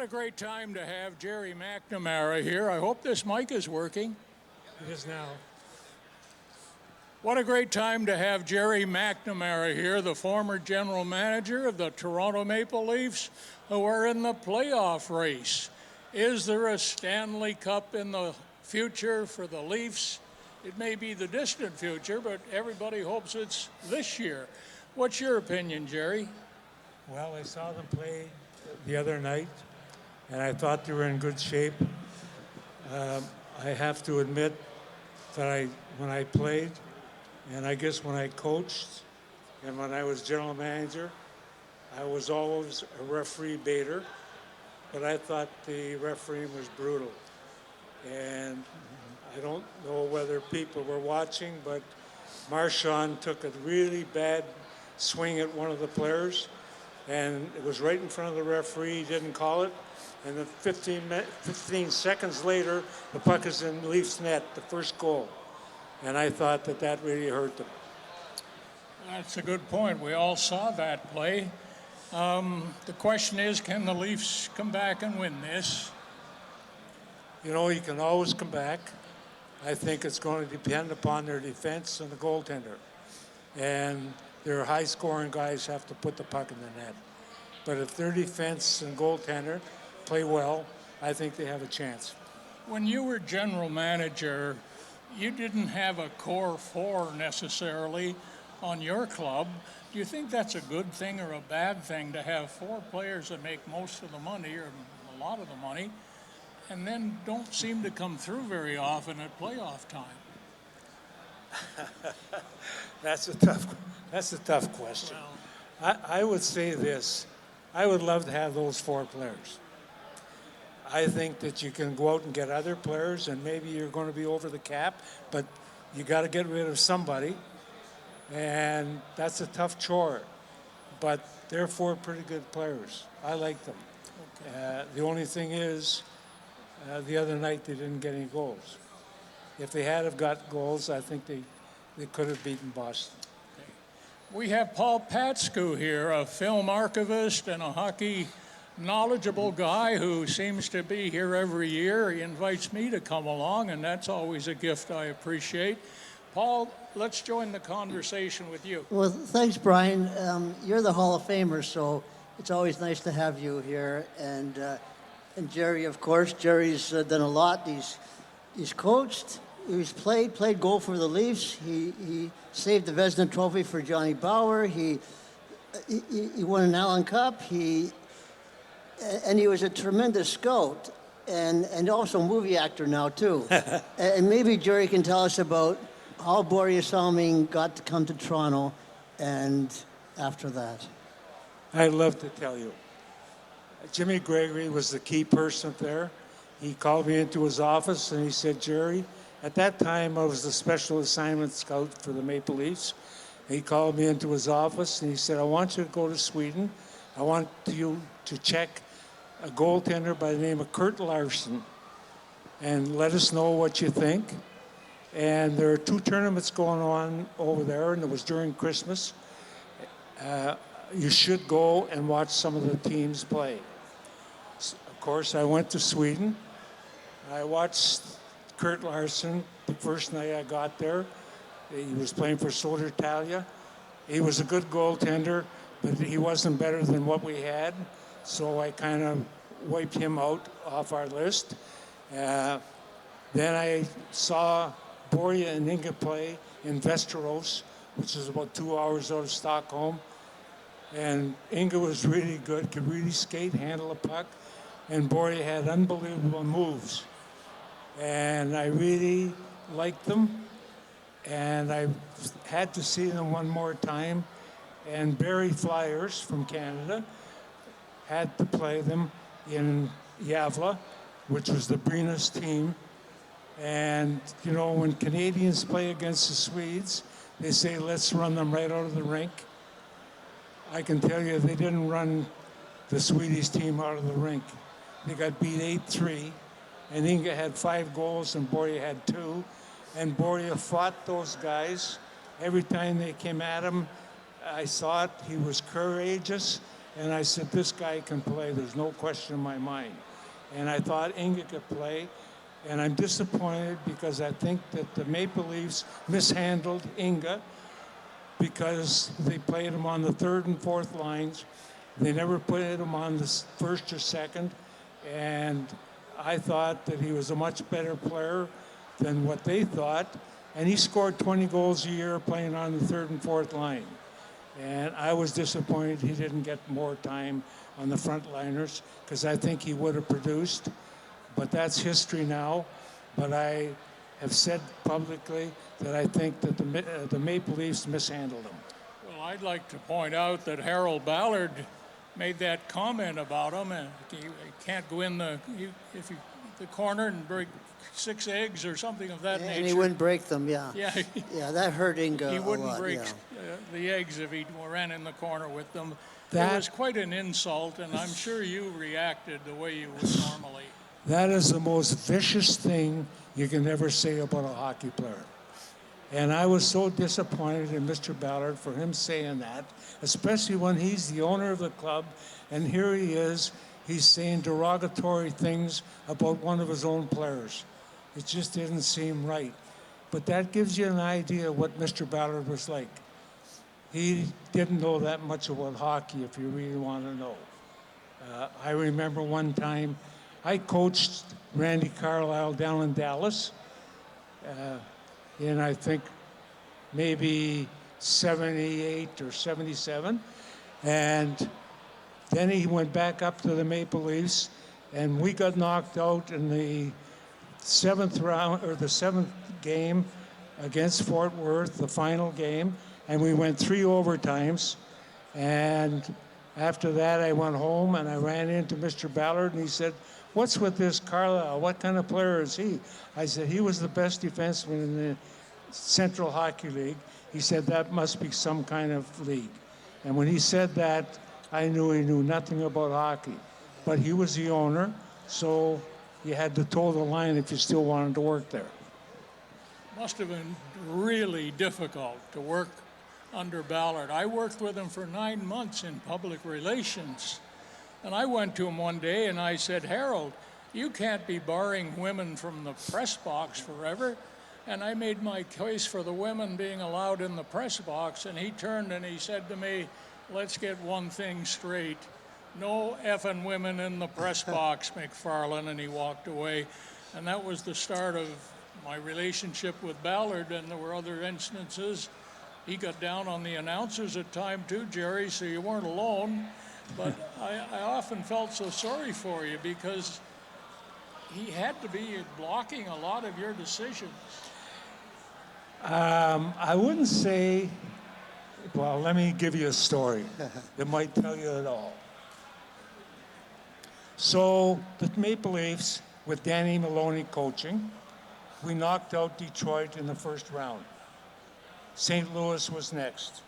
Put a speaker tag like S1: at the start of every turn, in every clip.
S1: What a great time to have Jerry McNamara here. I hope this mic is working.
S2: It is now.
S1: What a great time to have Jerry McNamara here, the former general manager of the Toronto Maple Leafs, who are in the playoff race. Is there a Stanley Cup in the future for the Leafs? It may be the distant future, but everybody hopes it's this year. What's your opinion, Jerry?
S2: Well, I saw them play the other night, and I thought they were in good shape. I have to admit that when I played, and I guess when I coached, and when I was general manager, I was always a referee baiter, but I thought the refereeing was brutal. And I don't know whether people were watching, but Marchand took a really bad swing at one of the players, and it was right in front of the referee. He didn't call it. And then 15 seconds later, the puck is in Leafs net, the first goal. And I thought that really hurt them.
S1: That's a good point. We all saw that play. The question is, can the Leafs come back and win this?
S2: You know, you can always come back. I think it's going to depend upon their defense and the goaltender. And their high-scoring guys have to put the puck in the net. But if their defense and goaltender play well, I think they have a chance.
S1: When you were general manager, you didn't have a core four necessarily on your club. Do you think that's a good thing or a bad thing to have four players that make most of the money or a lot of the money and then don't seem to come through very often at playoff time?
S2: That's a tough question.
S1: Well,
S2: I would say this. I would love to have those four players. I think that you can go out and get other players, and maybe you're going to be over the cap, but you got to get rid of somebody, and that's a tough chore. But they're four pretty good players. I like them.
S1: okay.
S2: The only thing is, the other night they didn't get any goals. If they had have got goals, I think they could have beaten Boston.
S1: We have Paul Patsku here, a film archivist and a hockey knowledgeable guy who seems to be here every year. He invites me to come along, and that's always a gift I appreciate. Paul, let's join the conversation with you.
S3: Well, thanks, Brian. You're the Hall of Famer, so it's always nice to have you here. And Jerry, of course. Jerry's done a lot. He's coached. He's played goal for the Leafs. He saved the Vezina Trophy for Johnny Bauer. He won an Allen Cup. And he was a tremendous scout and also a movie actor now, too. And maybe Jerry can tell us about how Borje Salming got to come to Toronto and after that.
S2: I'd love to tell you. Jimmy Gregory was the key person there. He called me into his office and he said, Jerry, at that time I was the special assignment scout for the Maple Leafs. He called me into his office and he said, I want you to go to Sweden. I want you to check a goaltender by the name of Kurt Larson and let us know what you think. And there are 2 tournaments going on over there, and it was during Christmas. You should go and watch some of the teams play. Of course, I went to Sweden. I watched Kurt Larson the first night I got there. He was playing for Södertälje. He was a good goaltender, but he wasn't better than what we had. So I kind of wiped him out off our list. Then I saw Borje and Inge play in Västerås, which is about 2 hours out of Stockholm. And Inge was really good, could really skate, handle a puck. And Borje had unbelievable moves. And I really liked them. And I had to see them one more time. And Barrie Flyers from Canada had to play them in Gävle, which was the Brynäs team. And, you know, when Canadians play against the Swedes, they say, let's run them right out of the rink. I can tell you they didn't run the Swedish team out of the rink. They got beat 8-3, and Inge had 5 goals and Borje had 2. And Borje fought those guys. Every time they came at him, I saw it. He was courageous, And I said, this guy can play. There's no question in my mind. And I thought Inga could play. And I'm disappointed because I think that the Maple Leafs mishandled Inga because they played him on the third and fourth lines. They never put him on the first or second. And I thought that he was a much better player than what they thought. And he scored 20 goals a year playing on the third and fourth line. And I was disappointed he didn't get more time on the front liners because I think he would have produced. But that's history now. But I have said publicly that I think that the Maple Leafs mishandled him.
S1: Well, I'd like to point out that Harold Ballard made that comment about him, and he can't go in the corner and break 6 eggs or something of that nature.
S3: And he wouldn't break them, yeah.
S1: Yeah,
S3: Yeah, that hurt Inga
S1: he
S3: a
S1: wouldn't
S3: lot,
S1: break
S3: yeah.
S1: the eggs if he ran in the corner with them.
S2: That-
S1: It was quite an insult, and I'm sure you reacted the way you would normally.
S2: That is the most vicious thing you can ever say about a hockey player. And I was so disappointed in Mr. Ballard for him saying that, especially when he's the owner of the club, and here he is, he's saying derogatory things about one of his own players. It just didn't seem right. But that gives you an idea what Mr. Ballard was like. He didn't know that much about hockey, if you really want to know. I remember one time I coached Randy Carlisle down in Dallas in, I think, maybe 78 or 77. And then he went back up to the Maple Leafs, and we got knocked out in the 7th round, or the 7th game against Fort Worth, the final game, and we went 3 overtimes. And after that, I went home and I ran into Mr. Ballard, and he said, "What's with this Carlisle? What kind of player is he?" I said, "He was the best defenseman in the Central Hockey League." He said, "That must be some kind of league." And when he said that, I knew he knew nothing about hockey. But he was the owner, so you had to toe the line if you still wanted to work there.
S1: Must have been really difficult to work under Ballard. I worked with him for 9 months in public relations. And I went to him one day and I said, "Harold, you can't be barring women from the press box forever." And I made my case for the women being allowed in the press box. And he turned and he said to me, "Let's get one thing straight. No effing women in the press box, McFarlane." And he walked away. And that was the start of my relationship with Ballard. And there were other instances. He got down on the announcers at time too, Jerry, so you weren't alone. But I often felt so sorry for you because he had to be blocking a lot of your decisions.
S2: I wouldn't say, well, let me give you a story that might tell you it all. So the Maple Leafs, with Danny Maloney coaching, we knocked out Detroit in the first round. St. Louis was next.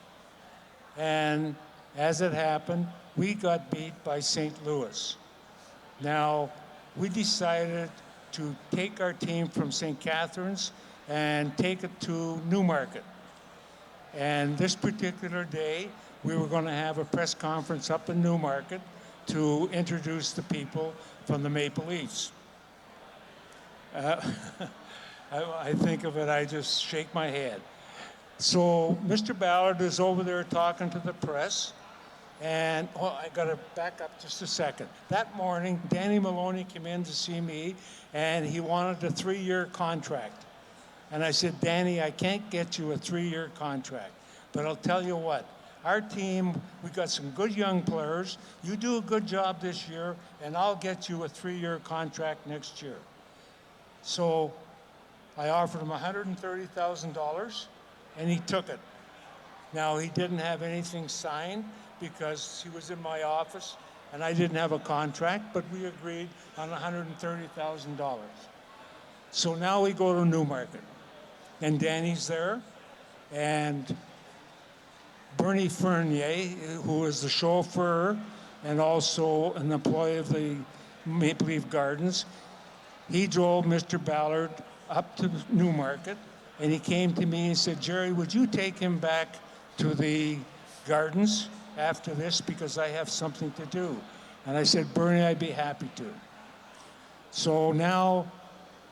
S2: And as it happened, we got beat by St. Louis. Now, we decided to take our team from St. Catharines and take it to Newmarket. And this particular day, we were going to have a press conference up in Newmarket to introduce the people from the Maple Leafs. I think of it, I just shake my head. So Mr. Ballard is over there talking to the press. And, I got to back up just a second. That morning, Danny Maloney came in to see me, and he wanted a 3-year contract. And I said, "Danny, I can't get you a 3-year contract. But I'll tell you what, our team, we got some good young players. You do a good job this year, and I'll get you a 3-year contract next year." So I offered him $130,000, and he took it. Now, he didn't have anything signed because he was in my office and I didn't have a contract, but we agreed on $130,000. So now we go to Newmarket, and Danny's there, and Bernie Fernier, who is the chauffeur and also an employee of the Maple Leaf Gardens, he drove Mr. Ballard up to Newmarket, and he came to me and said, "Jerry, would you take him back to the Gardens?" after this because I have something to do. And I said, Bernie, I'd be happy to. So now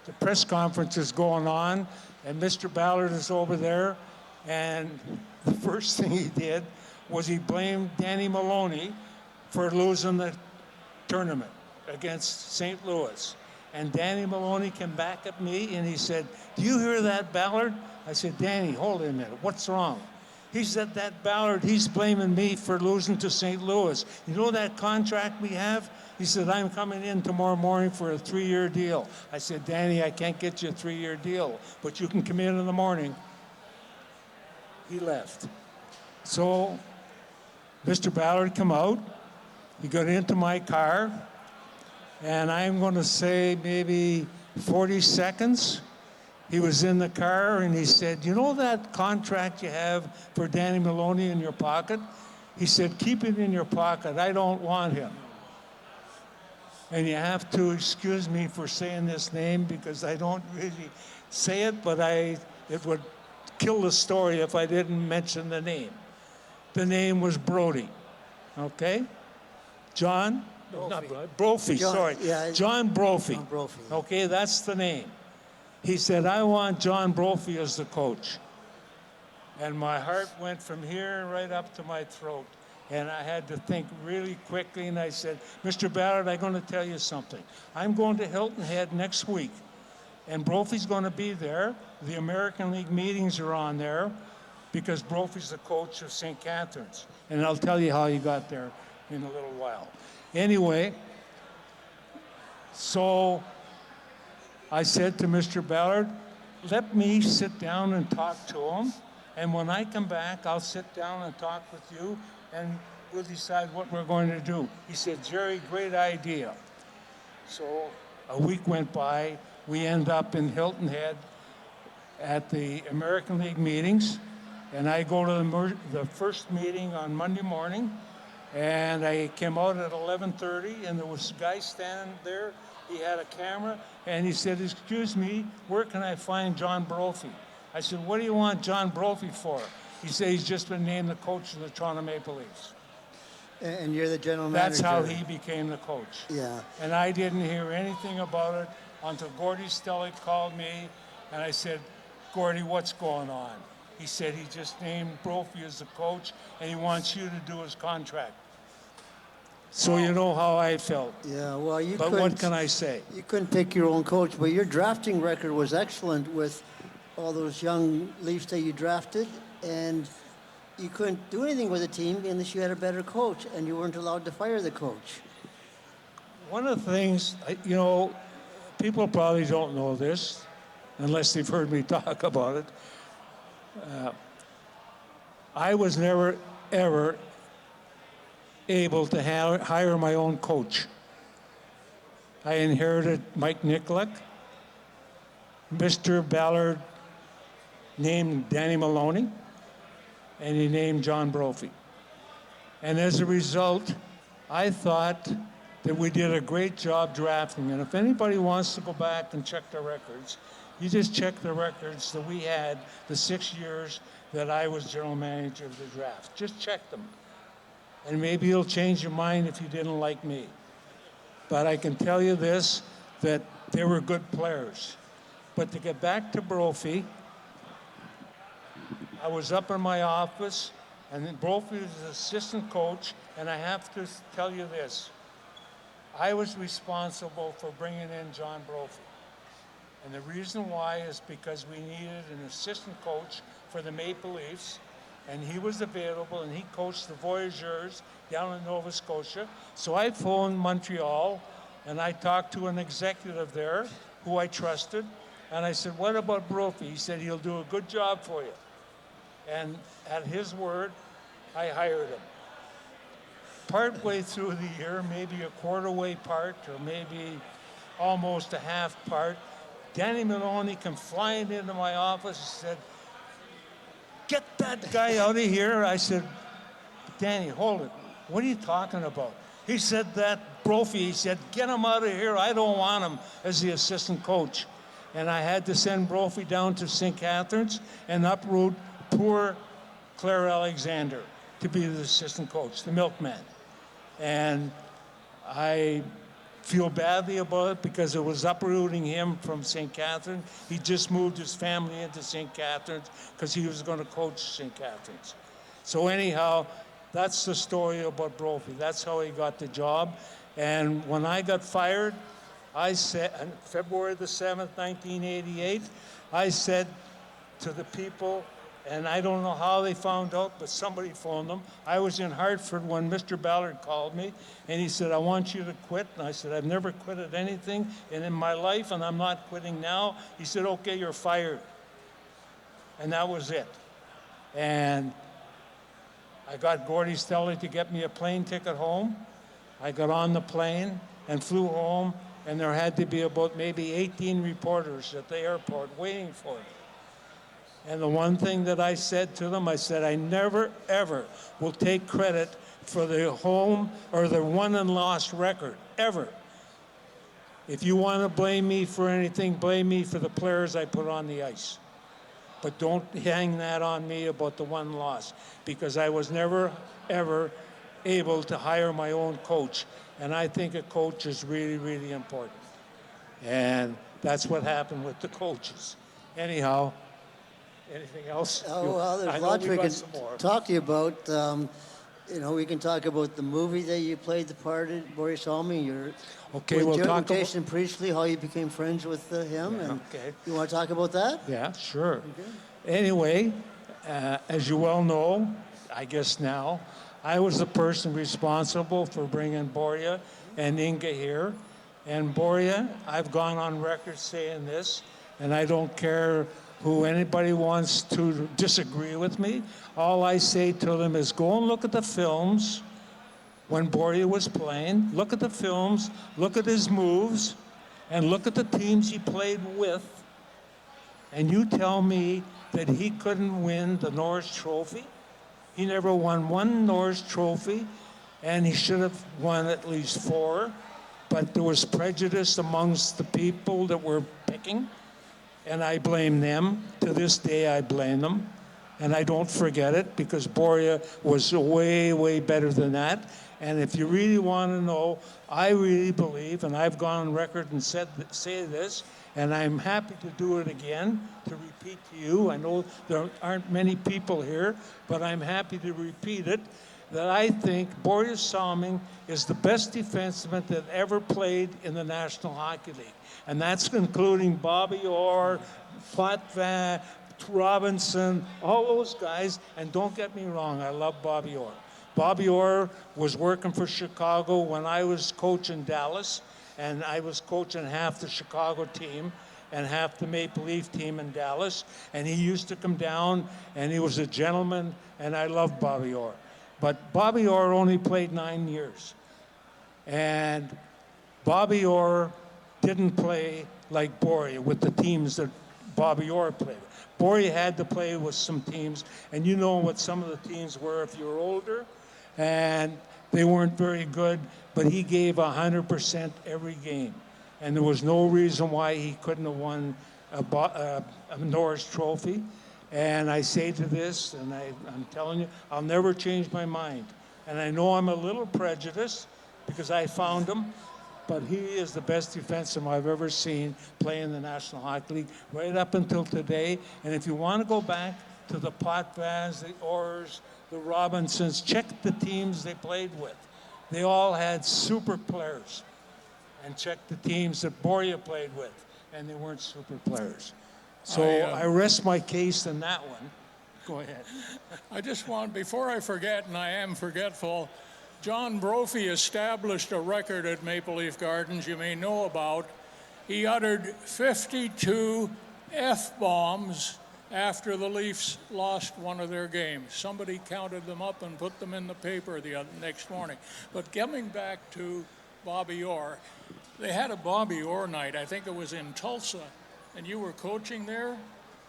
S2: the press conference is going on, and Mr. Ballard is over there, and the first thing he did was he blamed Danny Maloney for losing the tournament against St. Louis. And Danny Maloney came back at me and he said, do you hear that, Ballard? I said, Danny, hold it a minute, what's wrong? He said, that Ballard, he's blaming me for losing to St. Louis. You know that contract we have? He said, I'm coming in tomorrow morning for a 3-year deal. I said, Danny, I can't get you a 3-year deal, but you can come in the morning. He left. So Mr. Ballard come out. He got into my car, and I'm going to say maybe 40 seconds. He was in the car, and he said, you know that contract you have for Danny Maloney in your pocket? He said, keep it in your pocket. I don't want him. And you have to excuse me for saying this name because I don't really say it, but it would kill the story if I didn't mention the name. The name was Brody, okay? John? No, not Brody. Brophy,
S3: John,
S2: sorry.
S3: yeah.
S2: John Brophy.
S3: John Brophy.
S2: Okay, that's the name. He said, I want John Brophy as the coach. And my heart went from here right up to my throat. And I had to think really quickly, and I said, Mr. Ballard, I'm going to tell you something. I'm going to Hilton Head next week, and Brophy's going to be there. The American League meetings are on there because Brophy's the coach of St. Catharines. And I'll tell you how he got there in a little while. Anyway, so I said to Mr. Ballard, let me sit down and talk to him, and when I come back, I'll sit down and talk with you, and we'll decide what we're going to do. He said, Jerry, great idea. So a week went by. We end up in Hilton Head at the American League meetings, and I go to the first meeting on Monday morning, and I came out at 11:30, and there was a guy standing there. He had a camera, and he said, excuse me, where can I find John Brophy? I said, what do you want John Brophy for? He said, he's just been named the coach of the Toronto Maple Leafs.
S3: And you're the general manager.
S2: That's how he became the coach.
S3: Yeah.
S2: And I didn't hear anything about it until Gordy Stellick called me, and I said, Gordy, what's going on? He said he just named Brophy as the coach, and he wants you to do his contract. So you know how I felt.
S3: Yeah, well,
S2: But what can I say?
S3: You couldn't pick your own coach, but your drafting record was excellent with all those young Leafs that you drafted, and you couldn't do anything with the team unless you had a better coach, and you weren't allowed to fire the coach.
S2: One of the things, people probably don't know this, unless they've heard me talk about it. I was never, ever able to hire my own coach. I inherited Mike Nikolak. Mr. Ballard named Danny Maloney, and he named John Brophy. And as a result, I thought that we did a great job drafting. And if anybody wants to go back and check the records, you just check the records that we had the 6 years that I was general manager of the draft. Just check them. And maybe you'll change your mind if you didn't like me. But I can tell you this, that they were good players. But to get back to Brophy, I was up in my office, and then Brophy was the assistant coach, and I have to tell you this. I was responsible for bringing in John Brophy. And the reason why is because we needed an assistant coach for the Maple Leafs, and he was available, and he coached the Voyageurs down in Nova Scotia. So I phoned Montreal, and I talked to an executive there who I trusted, and I said, what about Brophy? He said, he'll do a good job for you. And at his word, I hired him. Partway through the year, maybe a quarter way part, or maybe almost a half part, Danny Maloney came flying into my office and said, get that guy out of here. I said, Danny, hold it. What are you talking about? He said that Brophy, he said, get him out of here. I don't want him as the assistant coach. And I had to send Brophy down to St. Catharines and uproot poor Claire Alexander. to be the assistant coach, the milkman. And I feel badly about it because it was uprooting him from St. Catharines. He just moved his family into St. Catharines because he was going to coach St. Catharines. So anyhow, that's the story about Brophy. That's how he got the job. And when I got fired, I said, on February the 7th, 1988, I said to the people, and I don't know how they found out, but somebody phoned them. I was in Hartford when Mr. Ballard called me, and he said, I want you to quit. And I said, I've never quit at anything in my life, and I'm not quitting now. He said, okay, you're fired. And that was it. And I got Gordy Stelly to get me a plane ticket home. I got on the plane and flew home, and there had to be about maybe 18 reporters at the airport waiting for me. And the one thing that I said to them, I said, I never, ever will take credit for the home or the won and lost record, ever. If you want to blame me for anything, blame me for the players I put on the ice. But don't hang that on me about the one loss, because I was never, ever able to hire my own coach. And I think a coach is really, really important. And that's what happened with the coaches. Anyhow, anything else?
S3: Oh, well,
S2: I
S3: there's
S2: know
S3: lots we
S2: got
S3: can
S2: some more.
S3: talk to you about. We can talk about the movie that you played the part in, Boris Almy.
S2: Okay, we'll talk about...
S3: Jason Priestley, how you became friends with him.
S2: Yeah,
S3: and
S2: okay.
S3: You want to talk about that?
S2: Yeah, sure.
S3: Okay.
S2: Anyway, as you well know, I guess now, I was the person responsible for bringing Borja and Inga here. And Borja, I've gone on record saying this, and I don't care who anybody wants to disagree with me. All I say to them is go and look at the films when Borja was playing. Look at the films, look at his moves, and look at the teams he played with. And you tell me that he couldn't win the Norris Trophy? He never won one Norris Trophy, and he should have won at least 4. But there was prejudice amongst the people that were picking, and I blame them. To this day, I blame them. And I don't forget it, because Borja was way, way better than that. And if you really want to know, I really believe, and I've gone on record and say this, and I'm happy to do it again, to repeat to you. I know there aren't many people here, but I'm happy to repeat it, that I think Borja Salming is the best defenseman that ever played in the National Hockey League. And that's including Bobby Orr, Potvin, Robinson, all those guys. And don't get me wrong, I love Bobby Orr. Bobby Orr was working for Chicago when I was coaching Dallas, and I was coaching half the Chicago team and half the Maple Leaf team in Dallas. And he used to come down, and he was a gentleman, and I loved Bobby Orr. But Bobby Orr only played 9 years. And Bobby Orr didn't play like Borja with the teams that Bobby Orr played. Borja had to play with some teams, and you know what some of the teams were if you were older, and they weren't very good, but he gave 100% every game. And there was no reason why he couldn't have won a Norris Trophy. And I say to this, and I'm telling you, I'll never change my mind. And I know I'm a little prejudiced because I found him, but he is the best defenseman I've ever seen play in the National Hockey League right up until today. And if you want to go back to the Potvins, the Orrs, the Robinsons, check the teams they played with. They all had super players. And check the teams that Borja played with, and they weren't super players. So I rest my case in that one. Go ahead.
S1: I just want, before I forget, and I am forgetful, John Brophy established a record at Maple Leaf Gardens you may know about. He uttered 52 F-bombs after the Leafs lost one of their games. Somebody counted them up and put them in the paper the next morning. But coming back to Bobby Orr, they had a Bobby Orr night. I think it was in Tulsa, and you were coaching there,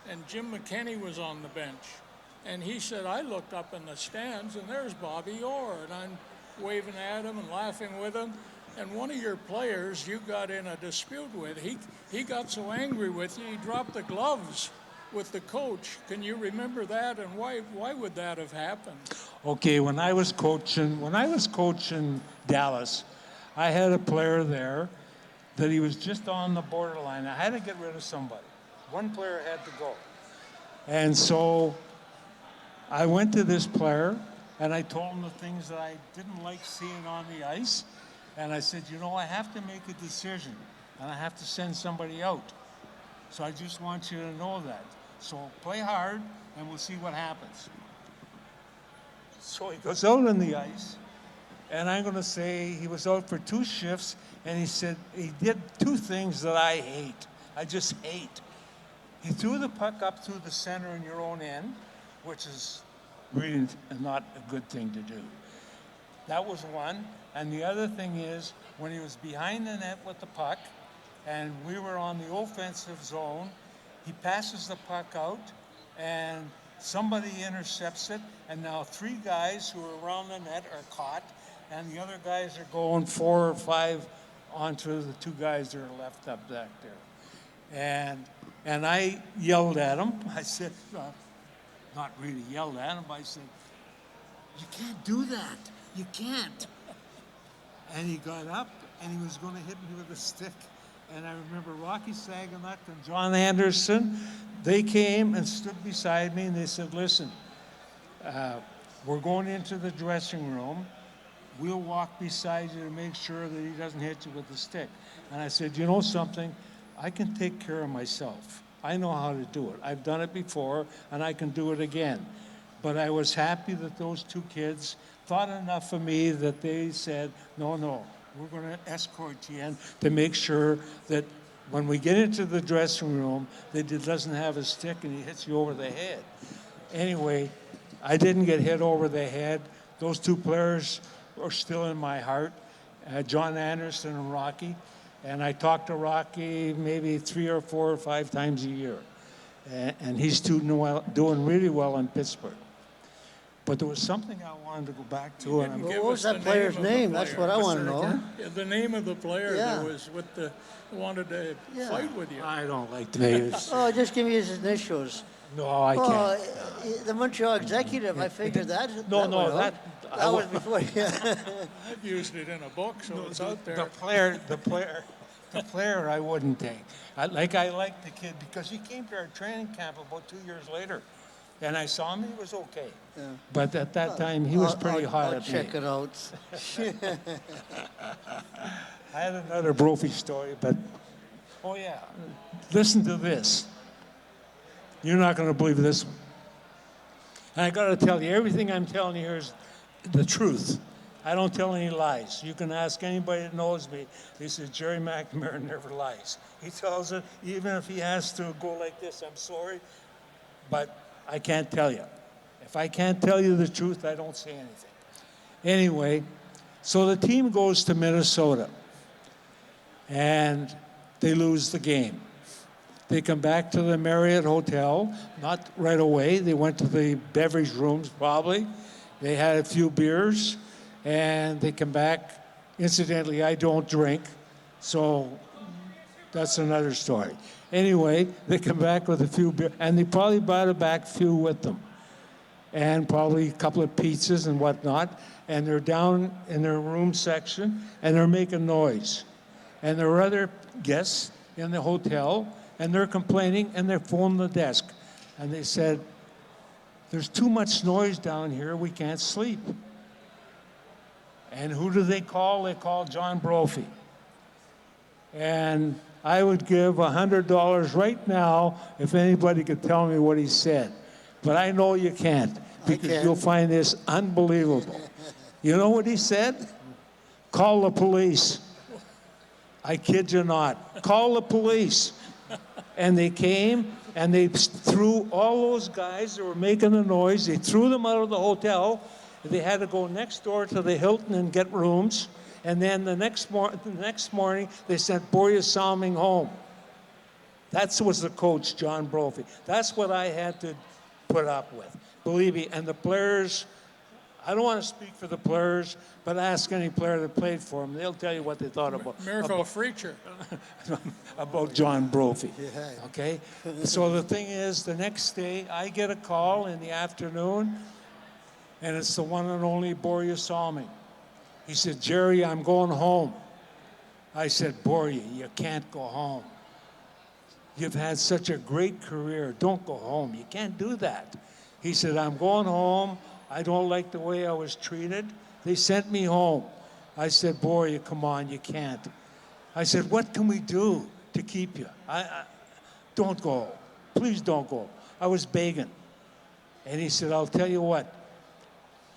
S1: and Jim McKinney was on the bench. And he said, I looked up in the stands, and there's Bobby Orr, and I'm waving at him and laughing with him. And one of your players you got in a dispute with, he got so angry with you, he dropped the gloves with the coach. Can you remember that, and why would that have happened?
S2: Okay, when I was coaching Dallas, I had a player there that he was just on the borderline. I had to get rid of somebody. One player had to go. And so I went to this player and I told him the things that I didn't like seeing on the ice. And I said, you know, I have to make a decision and I have to send somebody out. So I just want you to know that. So play hard and we'll see what happens. So he goes out on the ice, and I'm going to say he was out for 2 shifts, and he said he did 2 things that I hate. I just hate. He threw the puck up through the center in your own end, which is really not a good thing to do. That was one. And the other thing is when he was behind the net with the puck, and we were on the offensive zone, he passes the puck out, and somebody intercepts it, and now 3 guys who are around the net are caught, and the other guys are going 4 or 5 onto the 2 guys that are left up back there. And I yelled at him. I said, not really yelled at him, I said, you can't do that. You can't. And he got up, and he was going to hit me with a stick. And I remember Rocky Saganuk and John Anderson, they came and stood beside me and they said, listen, we're going into the dressing room. We'll walk beside you to make sure that he doesn't hit you with the stick. And I said, you know something? I can take care of myself. I know how to do it. I've done it before and I can do it again. But I was happy that those 2 kids thought enough of me that they said, no, we're going to escort you in to make sure that when we get into the dressing room, that it doesn't have a stick and he hits you over the head. Anyway, I didn't get hit over the head. Those 2 players are still in my heart, John Anderson and Rocky. And I talk to Rocky maybe 3 or 4 or 5 times a year. And he's doing really well in Pittsburgh. But there was something I wanted to go back to. And
S3: What was that player's name? That's what I want to know.
S1: Yeah, the name of the player
S3: Yeah.
S1: that was with the wanted to fight with you.
S2: I don't like names.
S3: Oh, just give me his initials.
S2: No, I can't.
S3: The Montreal Executive, I figured that.
S2: No,
S3: that was before. Yeah.
S1: I've used it in a book, so it's out there.
S2: The player I wouldn't take. I like the kid because he came to our training camp about 2 years later. And I saw him, he was okay. Yeah. But at that time, he was pretty hot at me.
S3: I'll check it out.
S2: I had another Brophy story, but, oh yeah, listen to this. You're not going to believe this. And I got to tell you, everything I'm telling you here is the truth. I don't tell any lies. You can ask anybody that knows me. He says, Jerry McNamara never lies. He tells it, even if he has to go like this, I'm sorry, but I can't tell you. If I can't tell you the truth, I don't say anything. Anyway, so the team goes to Minnesota, and they lose the game. They come back to the Marriott Hotel, not right away. They went to the beverage rooms, probably. They had a few beers, and they come back. Incidentally, I don't drink, so that's another story. Anyway, they come back with a few beers, and they probably brought a back few with them, and probably a couple of pizzas and whatnot, and they're down in their room section, and they're making noise. And there are other guests in the hotel, and they're complaining, and they're phoning the desk. And they said, there's too much noise down here, we can't sleep. And who do they call? They call John Brophy. And I would give $100 right now if anybody could tell me what he said. But I know you can't, because you'll find this unbelievable. You know what he said? Call the police. I kid you not. Call the police. And they came, and they threw all those guys that were making the noise, they threw them out of the hotel. They had to go next door to the Hilton and get rooms. And then the next morning, they sent Borja Salming home. That was the coach, John Brophy. That's what I had to put up with. Believe me, and the players, I don't want to speak for the players, but ask any player that played for them. They'll tell you what they thought
S1: Miracle Freacher.
S2: about John Brophy.
S3: Yeah.
S2: Okay? So the thing is, the next day, I get a call in the afternoon, and it's the one and only Borja Salming. He said, Jerry, I'm going home. I said, Borja, you can't go home. You've had such a great career. Don't go home. You can't do that. He said, I'm going home. I don't like the way I was treated. They sent me home. I said, Borja, come on, you can't. I said, what can we do to keep you? Don't go. Please don't go. I was begging. And he said, I'll tell you what.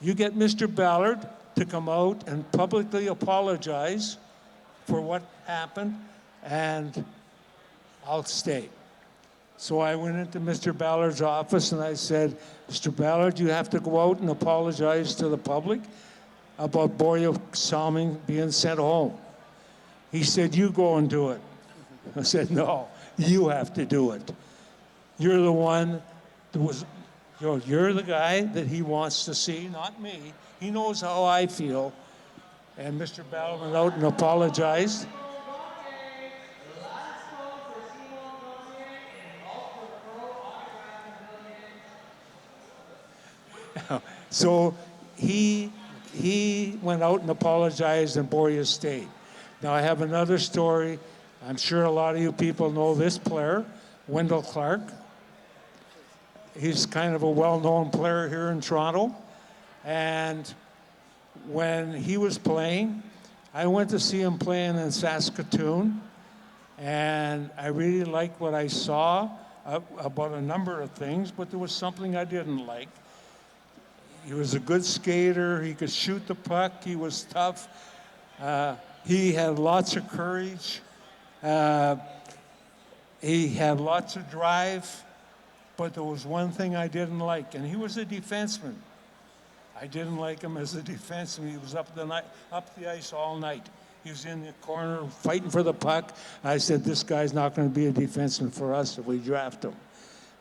S2: You get Mr. Ballard to come out and publicly apologize for what happened, and I'll stay. So I went into Mr. Ballard's office and I said, Mr. Ballard, you have to go out and apologize to the public about Borja Salming being sent home. He said, you go and do it. I said, no, you have to do it. You're the one that was, you're the guy that he wants to see, not me. He knows how I feel. And Mr. Ballard went out and apologized. So he went out and apologized, and Borja stayed. Now I have another story. I'm sure a lot of you people know this player, Wendell Clark. He's kind of a well-known player here in Toronto. And when he was playing, I went to see him playing in Saskatoon, and I really liked what I saw about a number of things, but there was something I didn't like. He was a good skater. He could shoot the puck. He was tough. He had lots of courage. He had lots of drive. But there was one thing I didn't like, and he was a defenseman. I didn't like him as a defenseman. He was up the ice all night. He was in the corner fighting for the puck. I said, this guy's not going to be a defenseman for us if we draft him.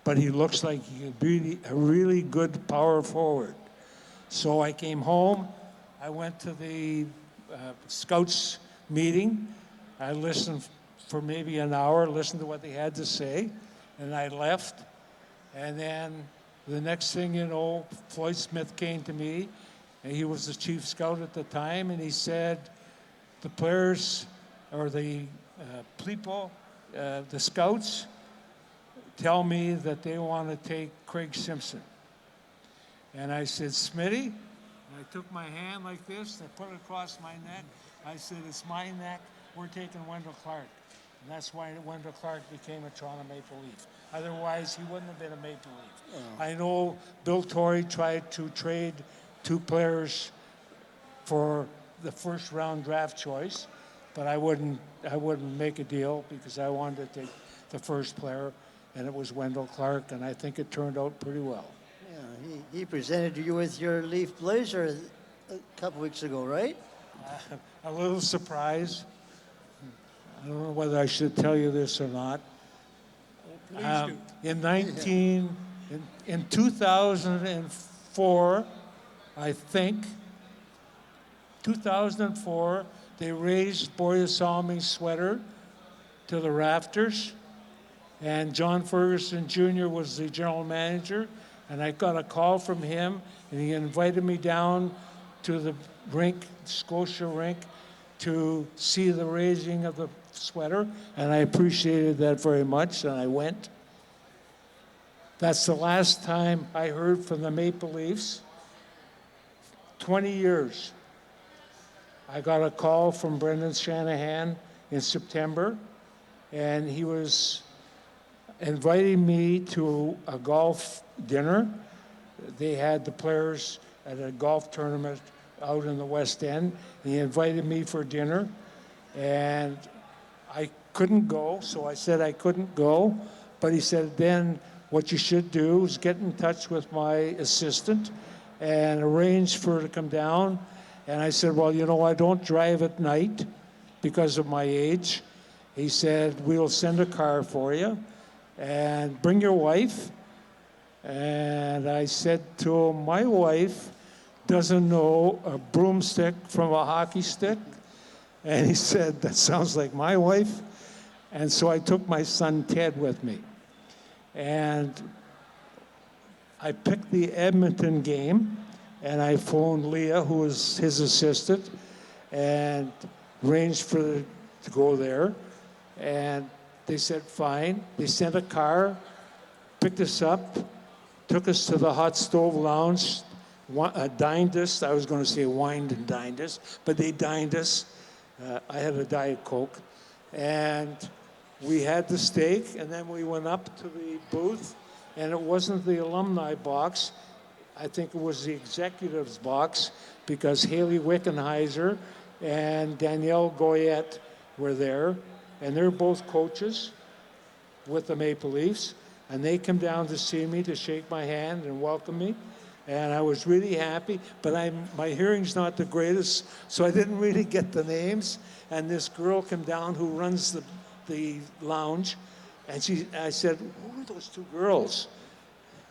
S2: But he looks like he could be a really good power forward. So I came home. I went to the Scouts meeting. I listened for maybe an hour, listened to what they had to say, and I left. And then the next thing you know, Floyd Smith came to me, and he was the chief scout at the time, and he said, the players, or the people, the scouts, tell me that they want to take Craig Simpson. And I said, Smitty, and I took my hand like this, and I put it across my neck. I said, it's my neck, we're taking Wendell Clark. And that's why Wendell Clark became a Toronto Maple Leaf. Otherwise, he wouldn't have been a Maple Leaf. Oh. I know Bill Torrey tried to trade 2 players for the first round draft choice, but I wouldn't make a deal because I wanted to take the first player, and it was Wendell Clark, and I think it turned out pretty well.
S3: Yeah, he presented you with your Leaf blazer a couple weeks ago, right?
S2: A little surprise. I don't know whether I should tell you this or not.
S1: Please do.
S2: In 2004, I think, 2004, they raised Borja Salming's sweater to the rafters, and John Ferguson Jr. was the general manager, and I got a call from him, and he invited me down to the rink, Scotia rink, to see the raising of the sweater, and I appreciated that very much, and I went. That's the last time I heard from the Maple Leafs. 20 years. I got a call from Brendan Shanahan in September, and he was inviting me to a golf dinner. They had the players at a golf tournament out in the West End. He invited me for dinner, and I couldn't go, so I said I couldn't go. But he said, then what you should do is get in touch with my assistant and arrange for her to come down. And I said, well, you know, I don't drive at night because of my age. He said, we'll send a car for you and bring your wife. And I said to him, my wife doesn't know a broomstick from a hockey stick. And he said, that sounds like my wife. And so I took my son Ted with me. And I picked the Edmonton game, and I phoned Leah, who was his assistant, and arranged to go there. And they said, fine. They sent a car, picked us up, took us to the hot stove lounge, dined us. I was going to say wined and dined us, but they dined us. I had a Diet Coke. And we had the steak, and then we went up to the booth, and it wasn't the alumni box. I think it was the executives box, because Haley Wickenheiser and Danielle Goyette were there, and they're both coaches with the Maple Leafs, and they come down to see me, to shake my hand and welcome me, and I was really happy, but my hearing's not the greatest, so I didn't really get the names, and this girl came down who runs the lounge, and I said, who are those two girls?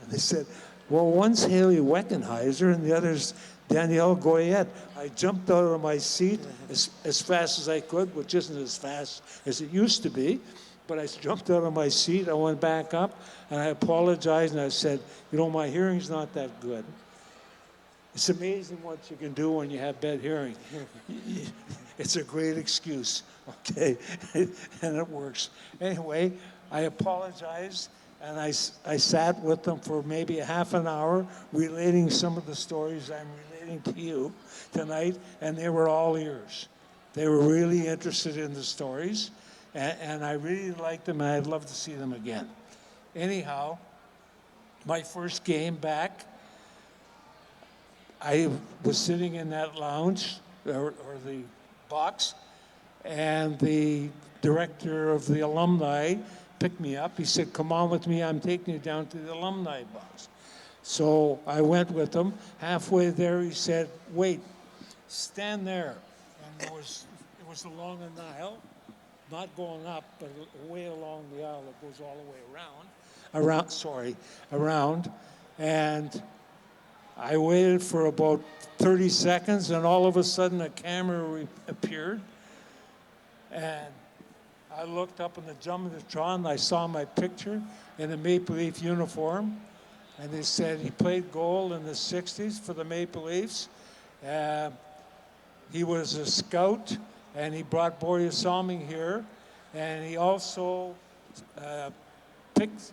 S2: And they said, well, one's Haley Weckenheiser and the other's Danielle Goyette. I jumped out of my seat as fast as I could, which isn't as fast as it used to be, but I jumped out of my seat, I went back up, and I apologized, and I said, my hearing's not that good. It's amazing what you can do when you have bad hearing. It's a great excuse, okay? And it works. Anyway, I apologized, and I sat with them for maybe a half an hour, relating some of the stories I'm relating to you tonight, and they were all ears. They were really interested in the stories, and I really liked them, and I'd love to see them again. Anyhow, my first game back, I was sitting in that lounge, or the box, and the director of the alumni picked me up. He said, come on with me, I'm taking you down to the alumni box. So I went with him. Halfway there, he said, wait, stand there. And it was along an aisle, not going up, but way along the aisle that goes all the way around. And I waited for about 30 seconds, and all of a sudden a camera appeared. And I looked up in the Jumbotron, and I saw my picture in a Maple Leaf uniform. And they said he played goal in the 60s for the Maple Leafs. He was a scout, and he brought Borja Salming here. And he also picked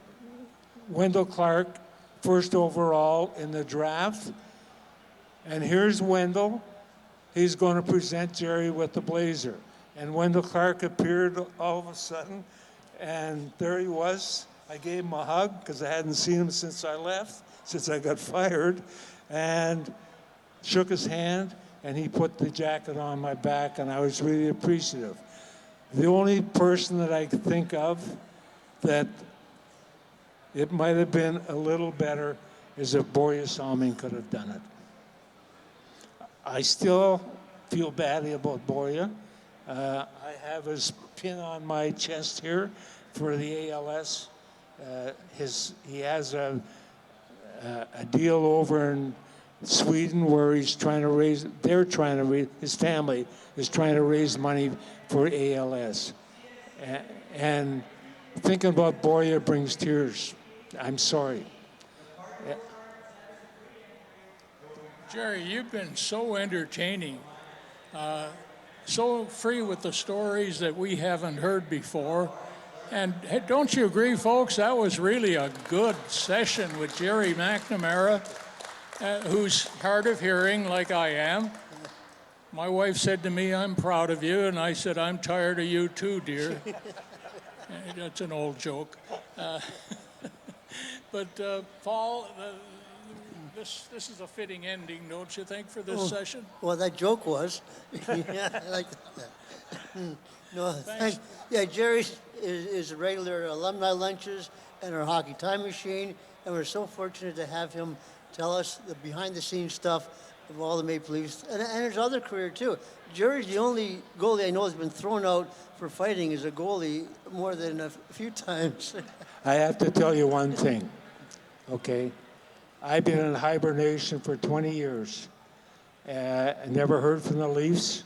S2: Wendell Clark first overall in the draft. And here's Wendell. He's going to present Jerry with the blazer. And Wendell Clark appeared all of a sudden, and there he was. I gave him a hug because I hadn't seen him since I left, since I got fired, and shook his hand, and he put the jacket on my back, and I was really appreciative. The only person that I could think of that it might have been a little better is if Borja Salming could have done it. I still feel badly about Borja. I have his pin on my chest here for the ALS. He has a deal over in Sweden where his family is trying to raise money for ALS. And thinking about Borja brings tears. I'm sorry.
S1: Jerry, you've been so entertaining, so free with the stories that we haven't heard before. And hey, don't you agree, folks? That was really a good session with Jerry McNamara, who's hard of hearing like I am. My wife said to me, I'm proud of you, and I said, I'm tired of you too, dear. That's an old joke. But Paul, this is a fitting ending, don't you think, for this session?
S3: Well, that joke was. Yeah, I like that. No, thanks. Yeah, Jerry is a regular alumni lunches and our hockey time machine, and we're so fortunate to have him tell us the behind-the-scenes stuff of all the Maple Leafs and his other career too. Jerry's the only goalie I know has been thrown out for fighting as a goalie more than a few times.
S2: I have to tell you one thing, okay? I've been in hibernation for 20 years, I never heard from the Leafs.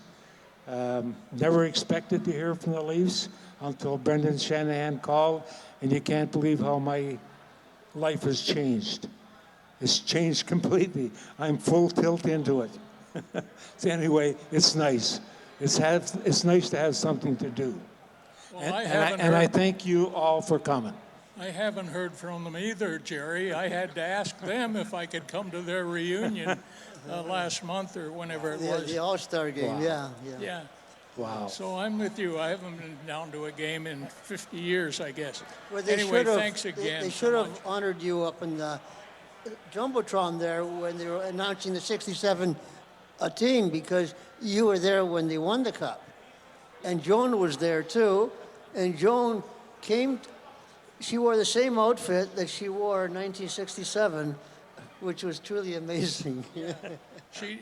S2: Never expected to hear from the Leafs until Brendan Shanahan called, and you can't believe how my life has changed. It's changed completely. I'm full tilt into it. So anyway, it's nice. It's nice to have something to do.
S1: Well,
S2: And I thank you all for coming.
S1: I haven't heard from them either, Jerry. I had to ask them if I could come to their reunion last month or whenever it was.
S3: The All-Star game,
S2: Wow.
S3: yeah.
S1: Yeah.
S2: Wow.
S1: So I'm with you. I haven't been down to a game in 50 years, I guess.
S3: Well, they
S1: Anyway,
S3: should have-
S1: thanks again.
S3: They
S1: so
S3: should
S1: much.
S3: have honored you up in the Jumbotron there when they were announcing the 67 team, because you were there when they won the cup. And Joan was there too. And Joan she wore the same outfit that she wore in 1967, which was truly amazing.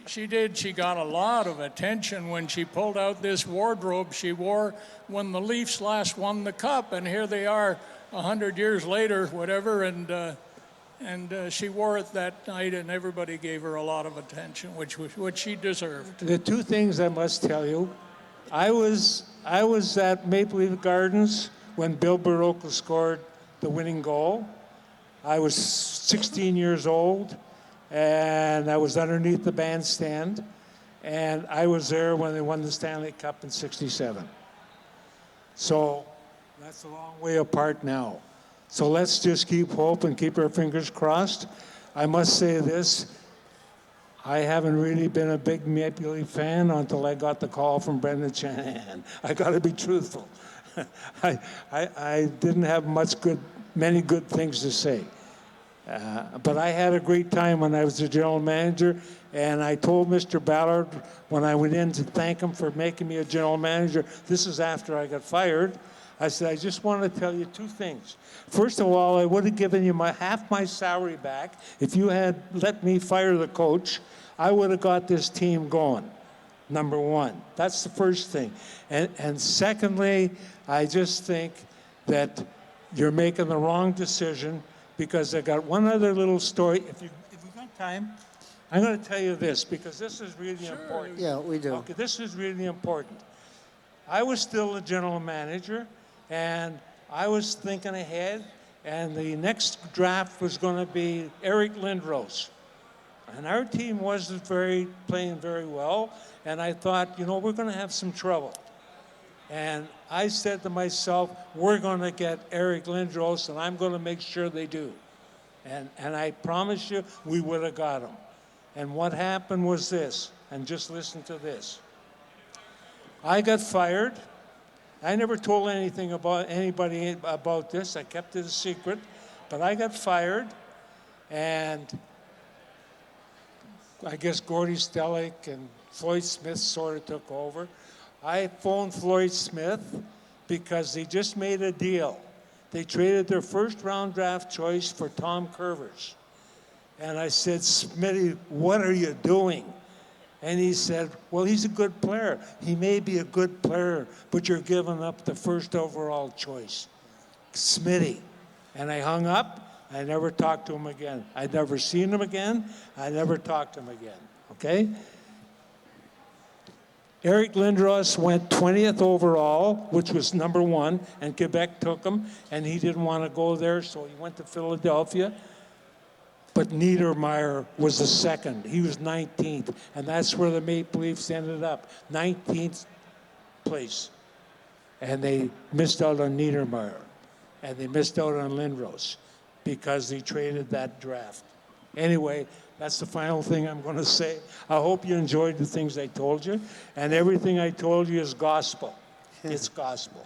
S1: She did. She got a lot of attention when she pulled out this wardrobe she wore when the Leafs last won the cup, and here they are 100 years later, whatever, and she wore it that night, and everybody gave her a lot of attention, which she deserved.
S2: The two things I must tell you, I was at Maple Leaf Gardens when Bill Baroka scored the winning goal. I was 16 years old, and I was underneath the bandstand, and I was there when they won the Stanley Cup in '67. So that's a long way apart now. So let's just keep hope and keep our fingers crossed. I must say this, I haven't really been a big Maple Leaf fan until I got the call from Brendan Shanahan. I got to be truthful. I didn't have many good things to say. But I had a great time when I was the general manager, and I told Mr. Ballard when I went in to thank him for making me a general manager, this is after I got fired, I said, I just want to tell you two things. First of all, I would have given you half my salary back. If you had let me fire the coach, I would have got this team going, number one. That's the first thing. And secondly, I just think that you're making the wrong decision, because I got one other little story. If we got time, I'm going to tell you this, because this is really important.
S3: Yeah, we do.
S2: Okay, this is really important. I was still the general manager, and I was thinking ahead, and the next draft was going to be Eric Lindros. And our team wasn't playing very well, and I thought, we're going to have some trouble. And I said to myself, we're going to get Eric Lindros, and I'm going to make sure they do. And I promise you, we would have got him. And what happened was this, and just listen to this. I got fired. I never told anybody about this. I kept it a secret. But I got fired, and I guess Gordy Stellick and Floyd Smith sort of took over. I phoned Floyd Smith because they just made a deal. They traded their first-round draft choice for Tom Curvers. And I said, Smitty, what are you doing? And he said, well, he's a good player. He may be a good player, but you're giving up the first overall choice. Smitty. And I hung up. I never talked to him again. I'd never seen him again. I never talked to him again. Okay? Eric Lindros went 20th overall, which was number one, and Quebec took him, and he didn't want to go there, so he went to Philadelphia. But Niedermeyer was the second. He was 19th, and that's where the Maple Leafs ended up, 19th place. And they missed out on Niedermeyer, and they missed out on Lindros because they traded that draft. Anyway, that's the final thing I'm going to say. I hope you enjoyed the things I told you, and everything I told you is gospel. It's gospel.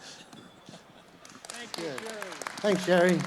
S1: Thank you, Jerry.
S3: Thanks, Jerry.